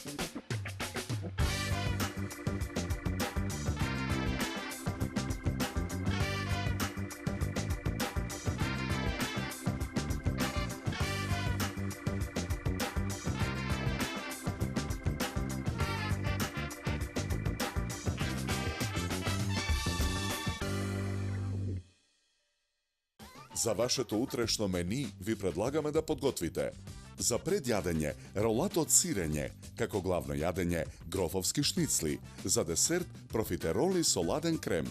За вашето утрешно мени ви предлагаме да подготвите: за предјадење ролат од сирење, како главно јадење грофовски шницли, за десерт профитероли со ладен крем.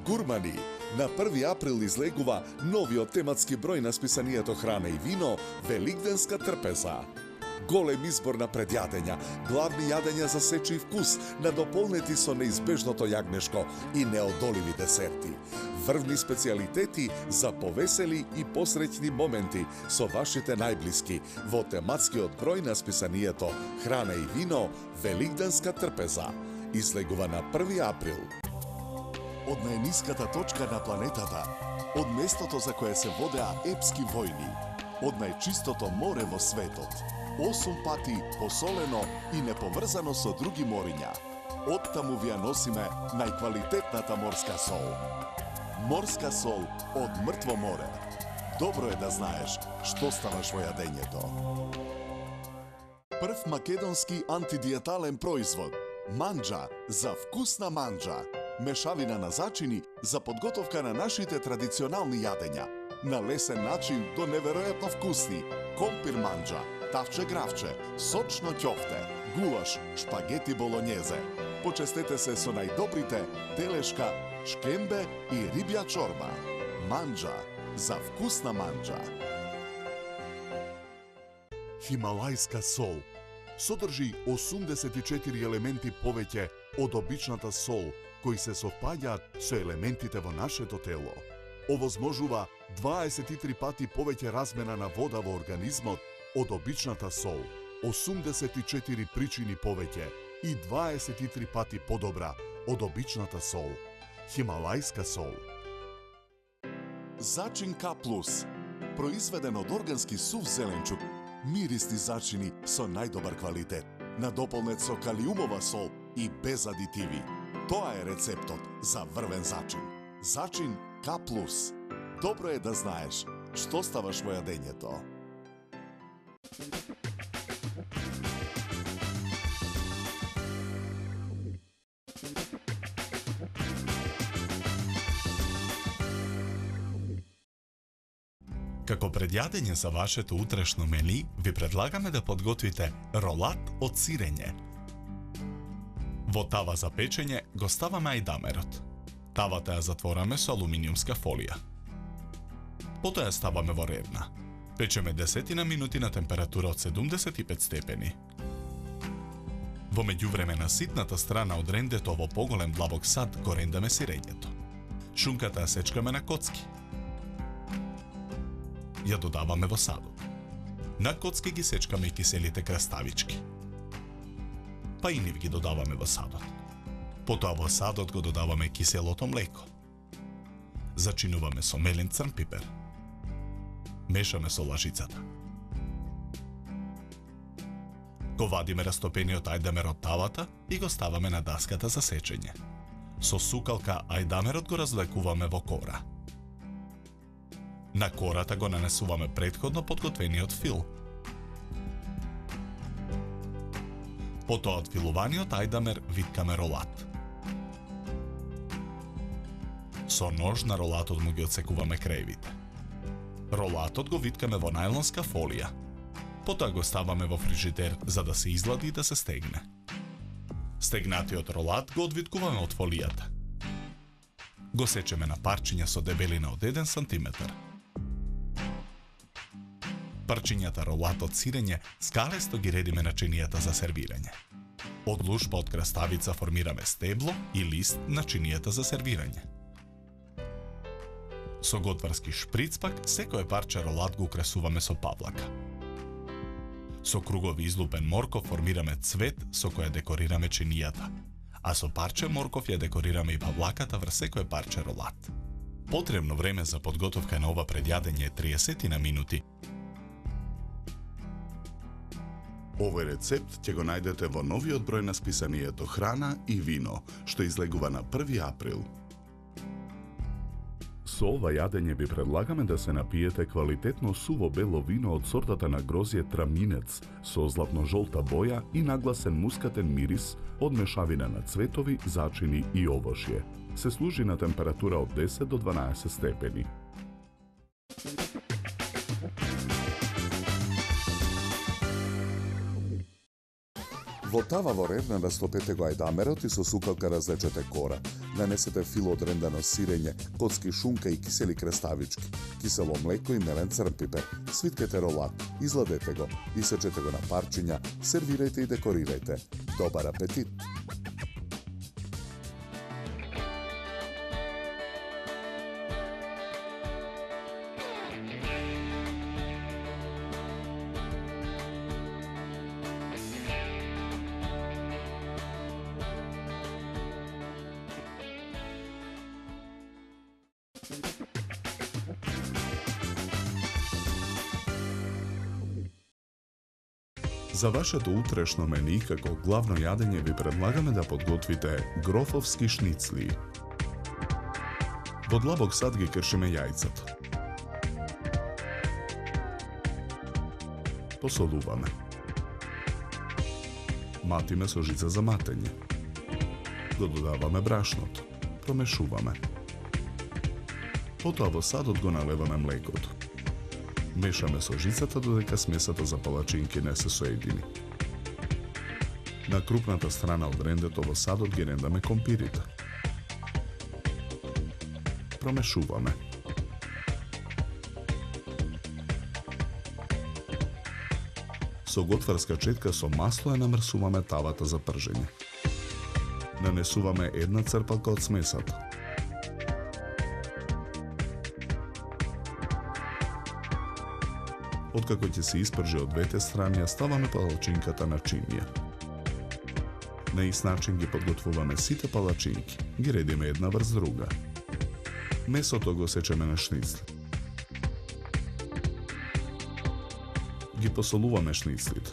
Гурмани, на 1 април излегува новиот тематски број на списанието Храна и вино Великденска трпеза. Голем избор на предјадења, главни јадења за сечи и вкус, надополнети со неизбежното јагнешко и неодоливи десерти. Врвни специјалитети за повесели и посреќни моменти со вашите најблиски во тематскиот број на списанието Храна и вино Великденска трпеза. Излегува на 1 април. Од најниската точка на планетата, од местото за кое се водеа епски војни, од најчистото море во светот, 8 пати посолено и неповрзано со други мориња. Оттаму ви ја носиме најквалитетната морска сол. Морска сол од мртво море. Добро е да знаеш што ставаш во јадењето. Прв македонски антидиетален производ. Манџа за вкусна манџа. Мешавина на зачини за подготовка на нашите традиционални јадења. На лесен начин до неверојатно вкусни. Компир манџа, тавче гравче, сочно ќофте, гулаш, шпагети болонјезе. Почестете се со најдобрите телешка, шкембе и рибја чорба. Манџа за вкусна манџа. Хималајска сол содржи 84 елементи повеќе од обичната сол, кои се совпаѓаат со елементите во нашето тело. Овозможува 23 пати повеќе размена на вода во организмот од обичната сол, 84 причини повеќе и 23 пати подобра од обичната сол. Хималајска сол. Зачин К+, произведен од органски сув зеленчук, мирисни зачини со најдобар квалитет, надополнет со калиумова сол и без адитиви. Тоа е рецептот за врвен зачин. Зачин К+. Добро е да знаеш што ставаш во јадењето. Како предјадење за вашето утрешно мени, ви предлагаме да подготвите ролат од сирење. Во тава за печење го ставаме ајдамерот. Тавата ја затвораме со алуминиумска фолија. Потоа ја ставаме во ревна. Печеме 10 минути на температура од 75 степени. Во меѓувреме на ситната страна од рендето во поголем длабок сад го рендаме сирењето. Шунката ја сечкаме на коцки. Ја додаваме во садот. На коцки ги сечкаме и киселите краставички. Па и нив ги додаваме во садот. Потоа во садот го додаваме киселото млеко. Зачинуваме со мелен црн пипер. Мешаме со лажицата. Го вадиме растопениот ајдамер од тавата и го ставаме на даската за сечење. Со сукалка ајдамерот го развлекуваме во кора. На кората го нанесуваме претходно подготвениот фил. Потоа од филуваниот ајдамер виткаме ролат. Со нож на ролатот му ги отсекуваме краевите. Ролатот го виткаме во најлонска фолија. Потоа го ставаме во фрижидер за да се излади и да се стегне. Стегнатиот ролат го одвиткуваме од фолијата. Го сечеме на парчиња со дебелина од 1 сантиметар. Парчињата ролат од сирење скалесто ги редиме на чинијата за сервирање. Од лушпа од краставица формираме стебло и лист на чинијата за сервирање. Со готварски шприц пак секое парче ролат го украсуваме со павлака. Со кругови излупен морков формираме цвет со која декорираме чинијата, a со парче морков ја декорираме и павлаката врз секое парче ролат. Потребно време за подготовка на ова предјадење е 30 на минути. Овој рецепт ќе го најдете во новиот број на списанието Храна и вино, што излегува на 1 април. Со ова јадење ви предлагаме да се напиете квалитетно суво бело вино од сортата на грозје Траминец со златно-жолта боја и нагласен мускатен мирис од мешавина на цветови, зачини и овошје. Се служи на температура од 10 до 12 степени. Во тава во ревна растопете го ајдамерот и со сукалка разлечете кора. Нанесете фило од рендано сирење, коцки шунка и кисели креставички, кисело млеко и мелен црн пипер. Свиткете ролат, изладете го, исечете го на парчиња, сервирајте и декорирајте. Добар апетит! За вашето утрешно мени како главно јадење ви предлагаме да подготвите грофовски шницли. Во длабок сад ги кршиме јајцата. Посолуваме. Матиме со жица за матење. Го додаваме брашното. Промешуваме. Потоа во садот го налеваме млекото. Мешаме со жицата додека смесата за палачинки не се соедини. На крупната страна од рендето во садот ги рендаме компирите. Промешуваме. Со готварска четка со масло ја намрсуваме тавата за пржење. Нанесуваме една црпалка од смесата. Откако ќе се испржи од двете страни, ја ставаме палачинката на чинија. На ист начин ги подготвуваме сите палачинки, ги редиме една врз друга. Месото го сечеме на шницли. Ги посолуваме шницлите.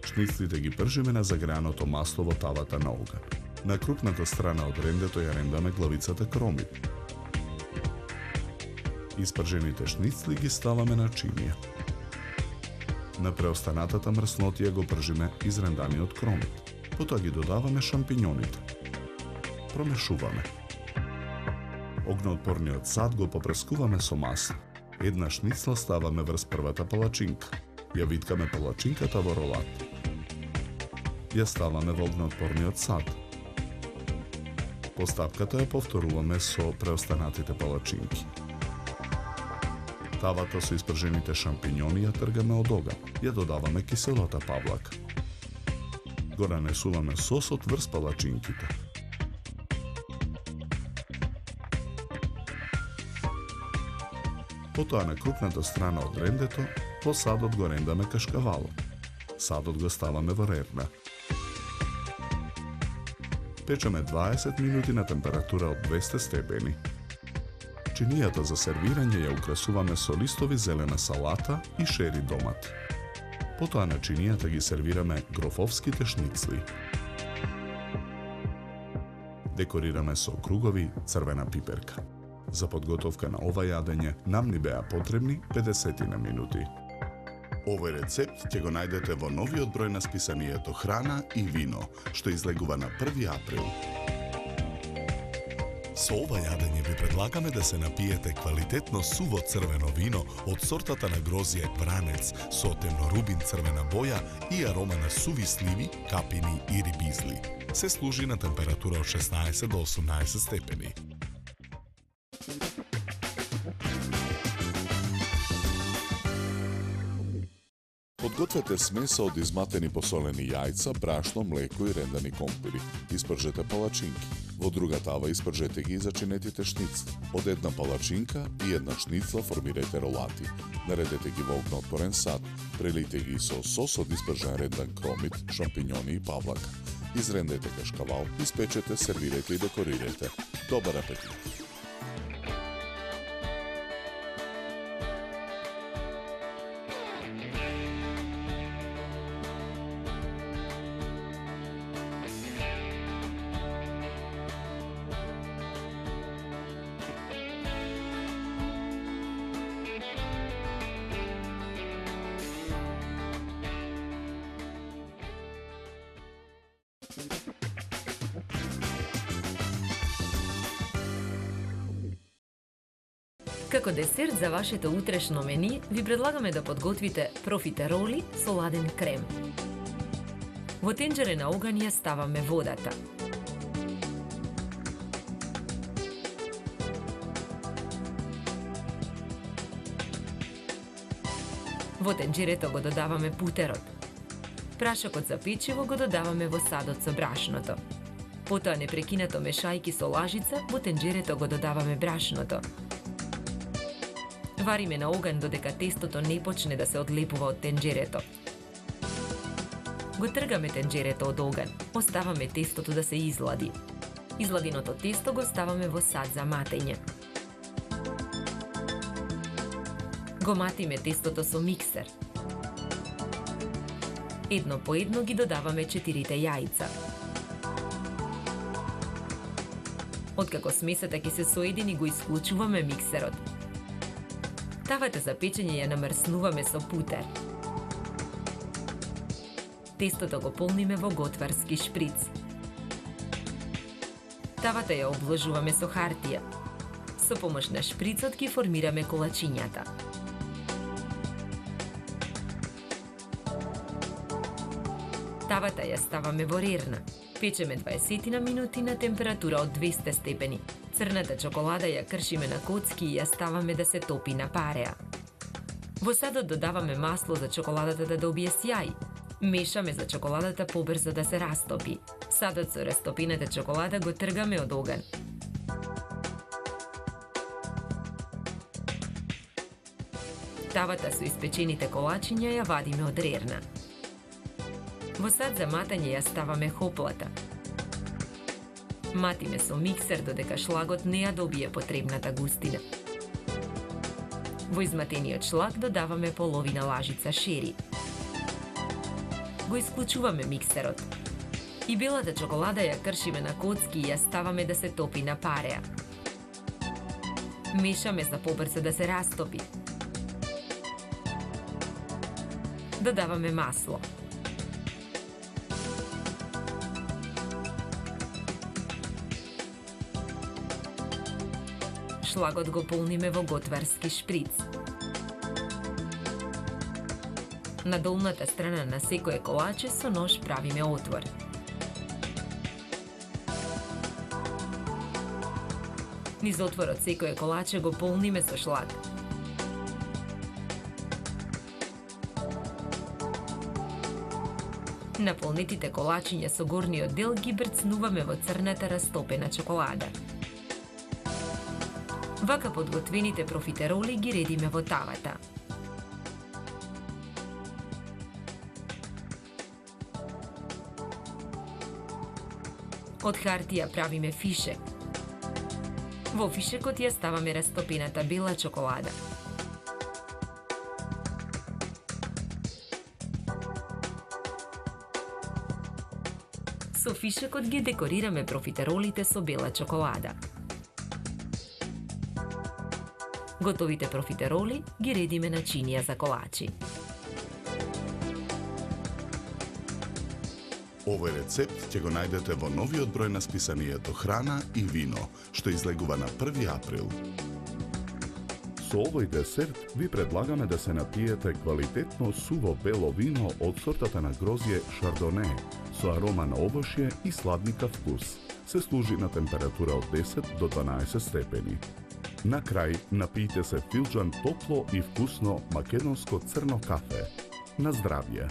Шницлите ги пржиме на заграното масло во тавата на оган. На крупната страна од рендето ја рендаме главицата кромит. Испржените шницли ги ставаме на чинија. На преостанатата мрснотија го пржиме изренданиот кромит. Потоа ги додаваме шампињоните. Промешуваме. Огнеотпорниот сад го попрескуваме со масло. Една шницла ставаме врз првата палачинка. Ја виткаме палачинката во ролат. Ја ставаме во огнеотпорниот сад. Постапката ја повторуваме со преостанатите палачинки. Тавата со испржените шампињони ја тргаме од оган. Ја додаваме киселата павлака. Го нанесуваме сосот врз палачинките. Потоа на крупната страна од рендето, по садот го рендаме кашкавало. Садот го ставаме во ревна. Печеме 20 минути на температура од 200 степени. Чинијата за сервирање ја украсуваме со листови зелена салата и шери домати. Потоа на чинијата ги сервираме грофовските шницли. Декорираме со кругови црвена пиперка. За подготовка на ова јадење нам ни беа потребни 50 на минути. Овој рецепт ќе го најдете во новиот број на списанието Храна и вино, што излегува на 1 април. Со ова јадење ви предлагаме да се напиете квалитетно суво црвено вино од сортата на грозје Вранец со темнорубин црвена боја и арома на суви сливи, капини и рибизли. Се служи на температура од 16 до 18 степени. Подгответе смеса од изматени посолени јајца, брашно, млеко и рендани компири. Испржете палачинки. Во друга тава испржете ги и зачинетите шницли. Од една палачинка и една шницла формирајте ролати. Наредете ги во огнеотпорен сад. Прелите ги со сос од испржен рендан кромит, шампињони и павлака. Izrendajte kaškaval, ispečete, servirajte i dekorirajte. Dobar apetit! Како десерт за вашето утрешно мени, ви предлагаме да подготвите профитероли со ладен крем. Во тенџере на оган ја ставаме водата. Во тенџерето го додаваме путерот. Прашокот за печиво го додаваме во садот со брашното. Потоа непрекинато мешајки со лажица, во тенџерето го додаваме брашното. Вариме на оган додека тестото не почне да се одлепува од тенџерето. Го тргаме тенџерето од оган, оставаме тестото да се излади. Изладеното тесто го ставаме во сад за матење. Го матиме тестото со миксер. Едно по едно ги додаваме 4 јајца. Откако смесата ќе се соедини, го исклучуваме миксерот. Тавата за печење ја намрснуваме со путер. Тестото го полниме во готварски шприц. Тавата ја обложуваме со хартија. Со помош на шприцот ги формираме колачињата. Тавата ја ставаме во рерна. Печеме 20 минути на температура од 200 степени. Црната чоколада ја кршиме на коцки и ја ставаме да се топи на пареа. Во садот додаваме масло за чоколадата да добие сјај. Мешаме за чоколадата побрзо да се растопи. Садот со растопената чоколада го тргаме од оган. Тавата со испечените колачиња ја вадиме од рерна. Во сад за матање ја ставаме хоплата. Матиме со миксер додека шлагот не ја добие потребната густина. Во изматениот шлаг додаваме половина лажица шери. Го исклучуваме миксерот. И белата чоколада ја кршиме на коцки и ја ставаме да се топи на пареа. Мешаме за побрзо да се растопи. Додаваме масло. Шлагот го полниме во готварски шприц. На долната страна на секое колаче со нож правиме отвор. Низ отворот секое колаче го полниме со шлаг. Наполнетите колачиња со горниот дел ги брцнуваме во црната растопена чоколада. Вака подготвените профитероли ги редиме во тавата. Од хартија правиме фишек. Во фишекот ја ставаме растопената бела чоколада. Со фишекот ги декорираме профитеролите со бела чоколада. Готовите профитероли ги редиме на чинија за колачи. Овој рецепт ќе го најдете во новиот број на списанието Храна и вино, што излегува на 1 април. Со овој десерт ви предлагаме да се напиете квалитетно суво бело вино од сортата на грозје Шардоне, со арома на овошје и сладникав вкус. Се служи на температура од 10 до 12 степени. На крај, напијте се филџан топло и вкусно македонско црно кафе. На здравје!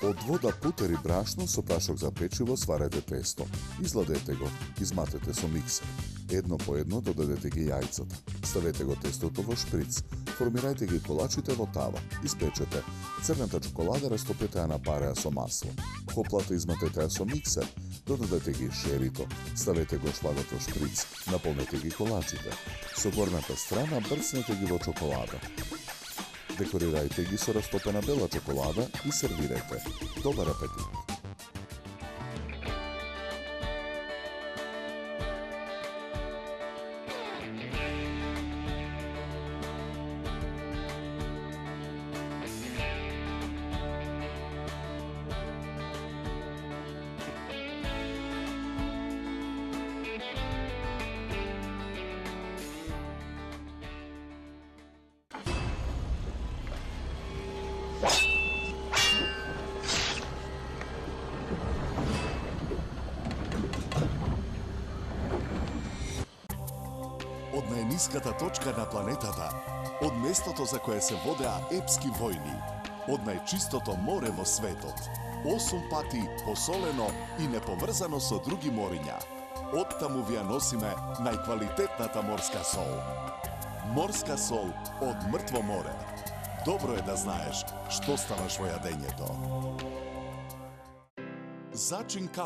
Од вода, путер и брашно со прашок за печиво сварете тесто. Изладете го, изматете со миксер. Едно по едно додадете ги јајцата. Ставете го тестото во шприц. Формирајте ги колачите во тава. Испечете. Црната чоколада растопете ја на пареа со масло. Коплата изматете ја со миксер. Додадете ги шерито. Ставете го шпагот во шприц. Наполнете ги колачите. Со горната страна брцнете ги во чоколада. Декорирајте ги со растопена бела чоколада и сервирете. Добар апетит! Од најниската точка на планетата, од местото за кое се водеа епски војни, од најчистото море во светот, 8 пати посолено и неповрзано со други мориња. Оттаму ви ја носиме најквалитетната морска сол. Морска сол од мртво море. Добро е да знаеш што ставаш во јадењето. Зачин К+,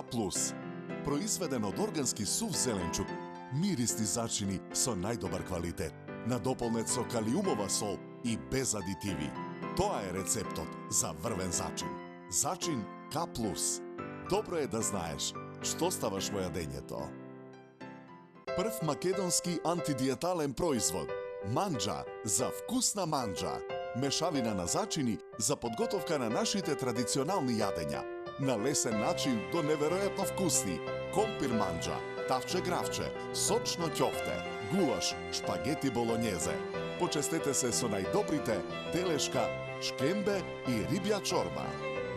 произведен од органски сув зеленчук, миристи зачини со најдобар квалитет, надополнет со калиумова сол и без адитиви. Тоа е рецептот за врвен зачин. Зачин К+. Добро е да знаеш што ставаш во јадењето. Прв македонски антидиетален производ. Манџа за вкусна манџа. Мешавина на зачини за подготовка на нашите традиционални јадења. На лесен начин до неверојатно вкусни. Компир манџа, тавче гравче, сочно ќофте, гулаш, шпагети болонјезе. Почестете се со најдобрите телешка, шкембе и рибја чорба.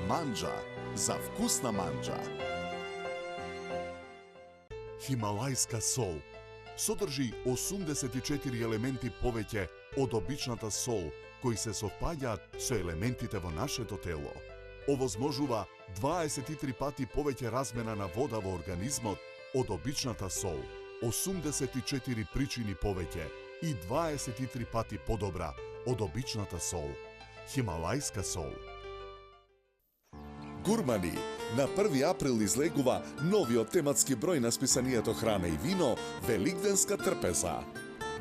Манџа за вкусна манџа. Хималајска сол содржи 84 елементи повеќе од обичната сол, кои се совпаѓаат со елементите во нашето тело. Овозможува 23 пати повеќе размена на вода во организмот од обичната сол, 84 причини повеќе и 23 пати подобра од обичната сол. Хималајска сол. Гурмани, на 1 април излегува новиот тематски број на списанието Храна и вино Великденска трпеза.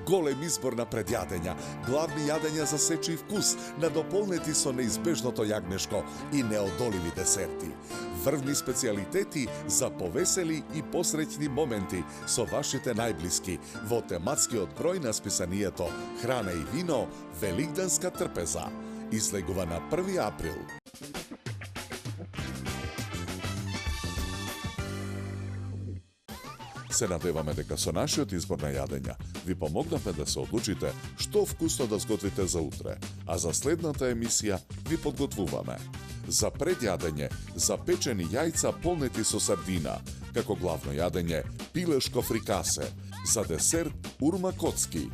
Голем избор на предјадења, главни јадења за сечи вкус, надополнети со неизбежното јагнешко и неодоливи десерти. Врвни специјалитети за повесели и посреќни моменти со вашите најблиски во тематскиот број на списанието Храна и вино Великденска трпеза. Излегува на 1 април. Се надеваме дека со нашиот избор на јадења ви помогнавме да се одлучите што вкусно да сготвите за утре, а за следната емисија ви подготвуваме за предјадење запечени јајца полнети со сардина, како главно јадење пилешко фрикасе, за десерт урма коцки,